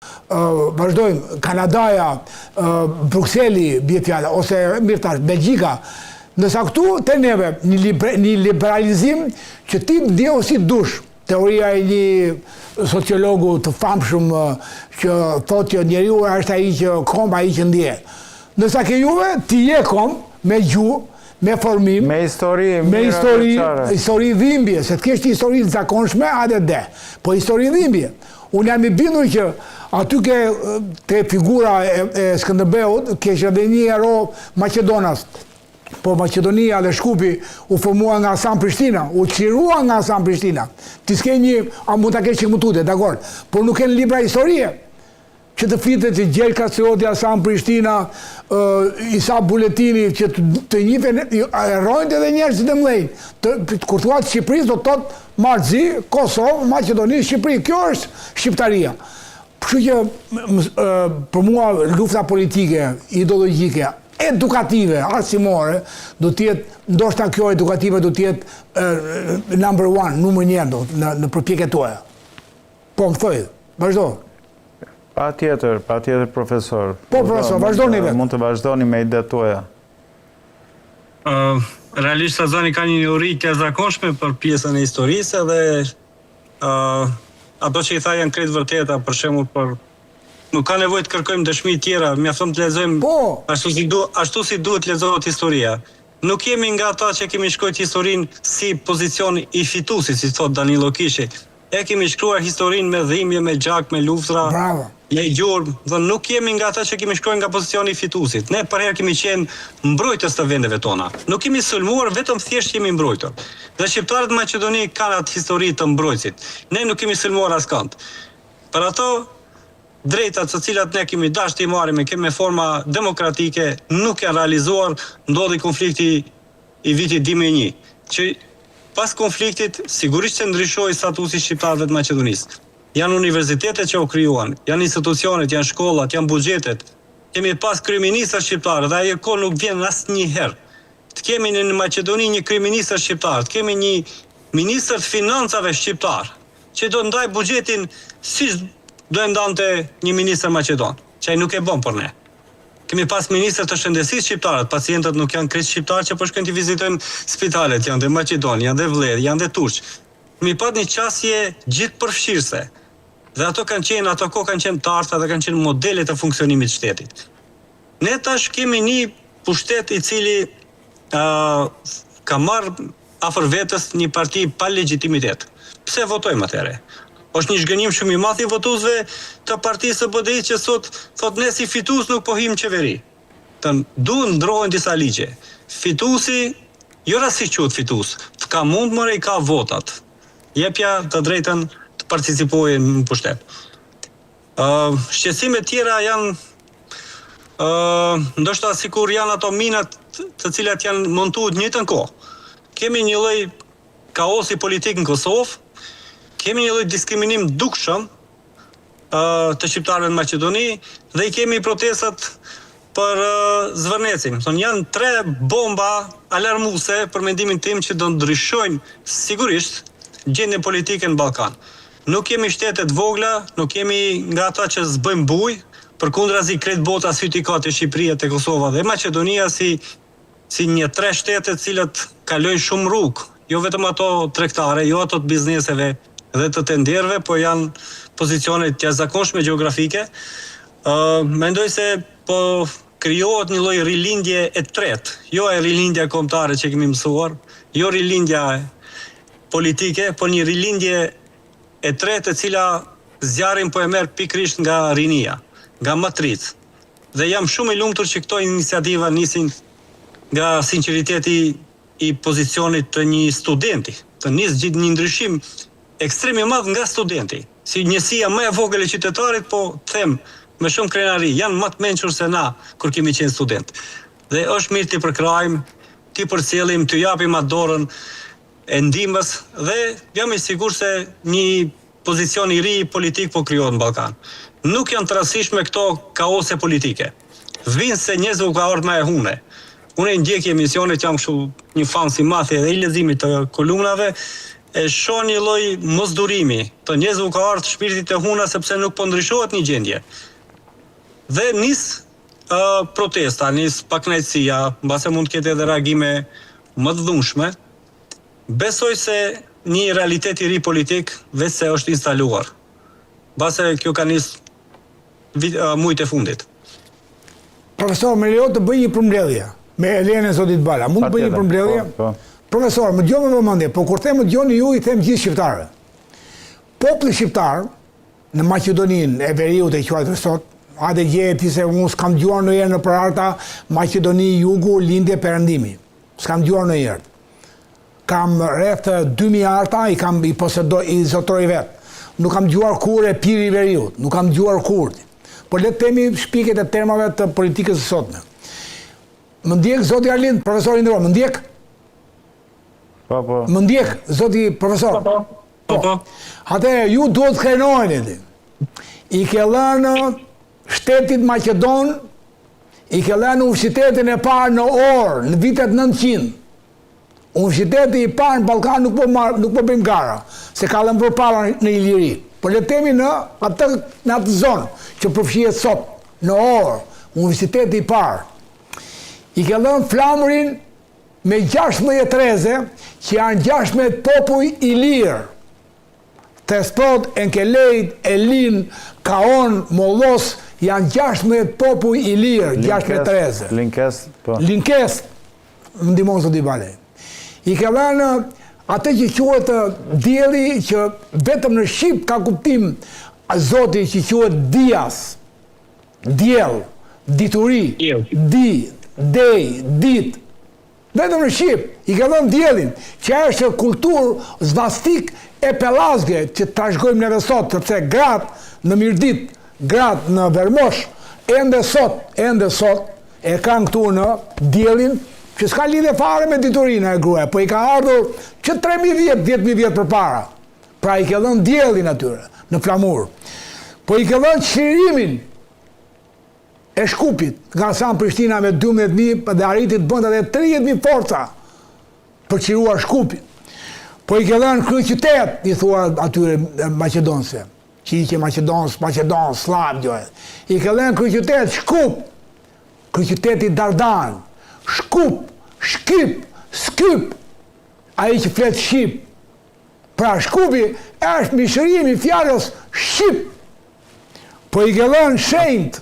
vazhdojmë, Kanadaja, Bruxelli, bje fjalla, ose mirë tash, Belgjika, nësa këtu të neve një liberalizim që ti ndjehu si dush. Teoria e një sociologu të famshëm që thot që njeriu është ai që kom, ai që ndje. Nësa ke juve, ti je kom, me gjuhë, me formim, me histori dhimbje, se të kesh histori të zakonshme, adhe dhe, po histori dhimbje. Unë jam i bindur që aty ke figura e Skënderbeut, kesh edhe një hero Macedonas. Po Macedonia dhe Shkupi u formua nga Hasan Prishtina, u qirua nga Hasan Prishtina. Ti s'ke një, a mund të kesh që mëtute, dakor, por nuk e në libra historie. Që të flitet që Gjel Kastrioti, Hasan Prishtina, Isa Buletini, që të njifen, erojnë edhe njerëzit e mlejnë. Kur thuat Shqipëris, do të thotë Marzi, Kosovë, Macedoni, Shqipëri. Kjo është shqiptaria. Kështu që për mua lufta politike, ideologjike, edukative, arsimore, do tjetë, ndoshta kjo edukative do tjetë number one, numër njërë në përpjekjet tuaja. Po më thojë, vazhdo. Pa tjetër, profesor. Po, profesor, vazhdoni vetë. Mund të vazhdoni me ide tuaja. Realisht Azani ka një uri të zakonshme për pjesën e historisë dhe ato që i tha janë krejt vërteta, për shembull për nuk ka nevojë të kërkojmë dëshmi tjera, mjafton të lexojmë ashtu si duhet lexohet historia. Nuk jemi nga ata që kemi shkruar historinë si pozicion i fituesit, si thot Danilo Kishi. E kemi shkruar historinë me dhimbje, me gjak, me luftra, me gjurmë, dhe nuk jemi nga ata që kemi shkruar nga pozicioni i fituesit. Ne përherë kemi qenë mbrojtës të vendeve tona. Nuk kemi sulmuar, vetëm thjesht jemi mbrojtur. Dhe shqiptarët në Maqedoni kanë atë histori të mbrojtësit. Ne nuk kemi sulmuar askënd. Për ato drejtat të cilat ne kemi dashur të marrim me forma demokratike nuk janë realizuar, ndodhi konflikti i vitit 2001, që pas konfliktit sigurisht që ndryshoi statusi shqiptarëve të Maqedonisë. Janë universitetet që u krijuan, janë institucionet, janë shkollat, janë buxhetet. Kemi pas kryeministër shqiptar dhe ajo kohë nuk vjen asnjëherë. Të kemi në Maqedoni një kryeministër shqiptar, të kemi një ministër të financave shqiptar, që do ndaj buxhetin siç do e ndante një ministër Maqedon, që ai nuk e bën për ne. Kemi pas ministër të shëndetësisë shqiptarët, pacientët nuk janë krejt shqiptarë që po shkojnë të vizitojnë spitalet, janë dhe Maqedon, janë dhe Vled, janë dhe Turq. Kemi pat një qasje gjithë përfshirëse. Dhe ato kohë kanë qenë të arta dhe kanë qenë modele të funksionimit të shtetit. Ne tash kemi një pushtet i cili ka marrë afër vetës një parti pa legjitimitet. Pse votojmë atëherë? Është një zhgënjim shumë i madh i votuesve të partisë së BDI që sot thot ne si fitues nuk po him qeveri. Duhen ndrohen disa ligje. Fituesi, jo rastësisht quhet fitues, të ka mundmëre i ka votat. Jepja të drejtën të participojë në pushtet. Shqetësimet tjera janë ndoshta sikur janë ato minat të cilat janë montuar në njëjtën kohë. Kemi një lloj kaosi politik në Kosovë. Kemi një lloj diskriminim dukshëm të shqiptarëve në Maqedoni dhe i kemi protestat për Zvërnecin. Janë 3 bomba alarmuese për mendimin tim që do ndryshojnë sigurisht gjendjen politike në Ballkan. Nuk kemi shtete të vogla, nuk kemi nga ata që zbëjmë bujë, përkundrazi krejt bota syti ka te Shqipëria, te Kosova dhe Maqedonia si një 3 shtete të cilat kalojnë shumë rrugë, jo vetëm ato tregtare, jo ato të bizneseve dhe të tenderëve, po janë pozicione të jashtëzakonshme gjeografike. Mendoj se po krijohet një lloj rilindje e tretë, jo e rilindja kombëtare që kemi mësuar, jo rilindja politike, por një rilindje e tretë e cila zjarrin po e merr pikërisht nga rinia, nga matricë. Dhe jam shumë i lumtur që këto iniciativa nisin nga sinqeriteti i pozicionit të një studenti, të nis gjithë një ndryshim ekstrem i madh nga studenti. Si njësia më e vogël e qytetarit, po them me shumë krenari, janë më të mençur se na kur kemi qenë student. Dhe është mirë ti përkrajmë, ti përcjellim, ti japim atë dorën e ndihmës dhe jam i sigurt se një pozicion i ri politik po krijohet në Ballkan. Nuk janë të rastishme këto kaose politike. Vjen se njerëzve u ka ardhur më e hune. Unë ndjek emisionet, jam kështu një fan si madh edhe i leximit të kolumnave, e shoh një lloj mosdurimi, të njerëzve ka ardhur shpirti të huna sepse nuk po ndryshohet një gjendje. Dhe nis protesta, nis pakënaqësia, mbase mund të ketë edhe reagime më të dhunshme. Besoj se një realitet i ri politik vetë se është instaluar. Mbase kjo ka nis mujt e fundit. Profesor, më lejo të bëj një përmbledhje me Elenën Zotit Bala. Mund të bëj një përmbledhje? Profesor, më dëgjoni me vëmendje, po kur them më dëgjoni ju, i them gjithë shqiptarëve. Populli shqiptar në Maqedoninë e Veriut e quajtur sot, hajde gjeje ti se unë s'kam dëgjuar ndonjëherë në përarta Maqedoni Jugu, lindje Perëndimi. S'kam dëgjuar ndonjëherë. Kam rreth 2000 arta, i posedoj, i zotëroj vetë. Nuk kam dëgjuar kur e Piri i Veriut, nuk kam dëgjuar kur. Por le të themi shpiket e termave të politikës së sotme. Më ndjek zoti Arlind, profesor i nderuar, më ndjek? Po. Më ndjek zoti profesor? Po. Atëherë ju duhet të krenojeni. I ke lënë shtetit Maqedon, i ke lënë universitetin e parë në Orë në vitet 900. Universiteti i parë në Ballkan nuk po bëjmë gara, se ka lënë përpara në Iliri. Po le të themi në atë zonë që përfshihet sot në Orë, universiteti i parë. I ke lënë flamurin me 16 treze, që janë 16 popuj i lirë. Tespot, Enkelejt, Elin, Kaon, Mollos, janë 16 popuj i lirë, 16 treze. Linkes, më ndihmon zoti Bale. I ke lënë atë që quhet dielli, që vetëm në Shqip ka kuptim zoti që quhet dias, diell, dituri, dej, dit. Vetëm në Shqip i ka dhënë diellin, që është kulturë zvastik e pelazge që trashëgojmë neve sot, sepse gratë në Mirdit, gratë në Vermosh, ende sot e kanë këtu në diellin, që s'ka lidhje fare me diturinë e gruaja, po i ka ardhur që 3000 vjet, 10000 vjet përpara. Pra i ka dhënë diellin atyre në flamur. Po i ka dhënë çlirimin e Shkupit, nga San Prishtina me 12.000 dhe arriti të bënda dhe 30.000 forca për qiruar Shkupin. Po i ke dhënë kryeqytet, i thua atyre maqedonëse, që i ke Macedon, Slav, i ke dhënë kryeqytet Shkup, kryeqyteti Dardan, Shkup, Shkip, Skyp, ai që flet Shqip. Pra Shkupi është mishërimi fjalës Shqip. Po i ke dhënë shenjt,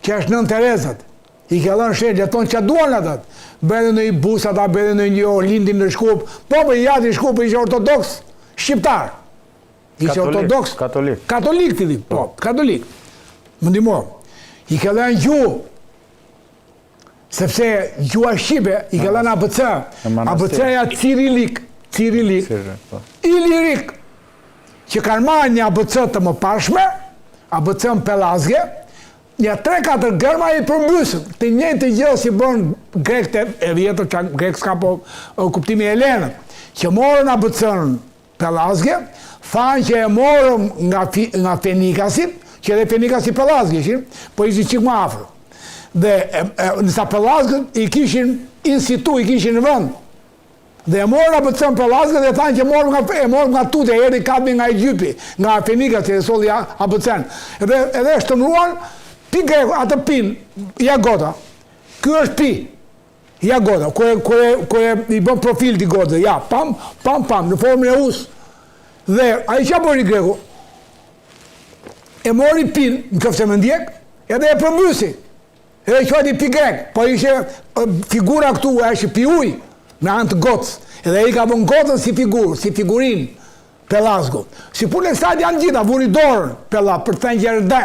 që është Nën Terezat. I ke dhënë shenjt, jeton që duan atët. Bëjnë në i bus ata, bëjnë në një lindin në Shkup. Po i jati Shkup ishte ortodoks shqiptar. Ishte ortodoks. Katolik. Katolik ti di, po, katolik. Më ndihmo. I ke dhënë gjuhë. Sepse gjua Shqipe i ke dhënë ABC. ABC-ja Cirilik, Ilirik, që kanë marrë një ABC të mëparshme, ABC-n pelazge, një 3-4 gërma i përmbysën, të njëjtë gjë si bën grekët e vjetër, që grekë s'ka po kuptimi e Elenën, që morën ABC-n pelazge, thanë që e morëm nga Fenikasit, që edhe Fenikasit pelazge ishin, po ishin qik më afër. Dhe nësa pelazgët i kishin in situ, i kishin në vënd. Dhe e morën ABC-n pelazgët dhe thanë që e morëm nga tute, erdhi kapi nga Egypti, nga Fenikat që e solli ABC-n. Edhe shtëmruan pi greku, atë pin, Jagota. Ky është pi, Jagota, kër i bën profil t'i godë, ja, pam, në formën e us. Dhe a i qa bëri greku? E mori pin, në qoftë se më ndjek, edhe e përmbysi. Edhe quajti pi grek, po ishe figura këtu, është pi uj, me anë të gocë. Edhe i ka bën gocën si figurë, si figurin, pelazgo. Si punë e kësaj janë gjitha, vuri dorën, për të thënë gjerë dhe.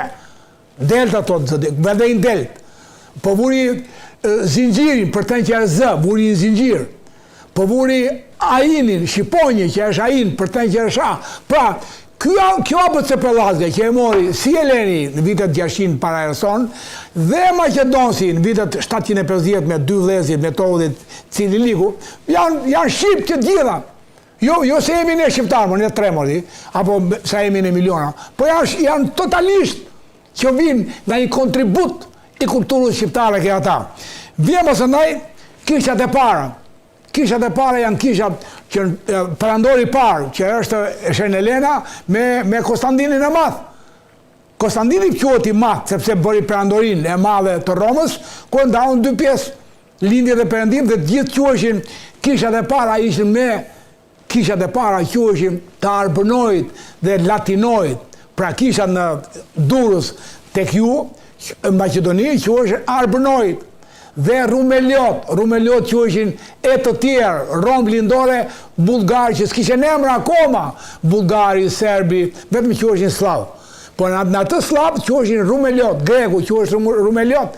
Delta tot, vedejnë delt. Po vuri zinxhirin, për të thënë që është zë, vuri një zinxhir. Po vuri ainin, shqiponjë, që është ain, për të thënë që është a. Pra, kjo ABC pelazge që e mori si Eleni në vitet 600 para erëson, dhe Maqedonsi në vitet 750 me 2 vëllezërit Metodit Ciriliku, janë Shqip të gjitha. Jo se jemi ne shqiptarë, më ne tremori, apo sa jemi ne miliona, po janë totalisht që vinë nga një kontribut i kulturës shqiptare ke ata. Vjen mësë ndaj, kishat e para. kishat e para janë kishat që perandori parë, që është Shen Elena me Konstantinin e Madh. Konstantini quhet i Madh, sepse bëri perandorin e madhe të Romës, ku ndahun dy pjesë, lindje dhe perëndim, dhe të gjithë quheshin kishat e para ishin me kishat e para quheshin të Arbënojit dhe Latinojit. Pra kishat në Durrës tek ju, në Maqedoni, quheshin Arbënojit dhe Rumeliot quheshin e të tjerë, Rom lindore, Bullgari që s'kishin emra akoma, Bullgari, Serbi, vetëm quheshin Slav. Po në atë slav quheshin Rumeliot, greku quhesh Rumeliot,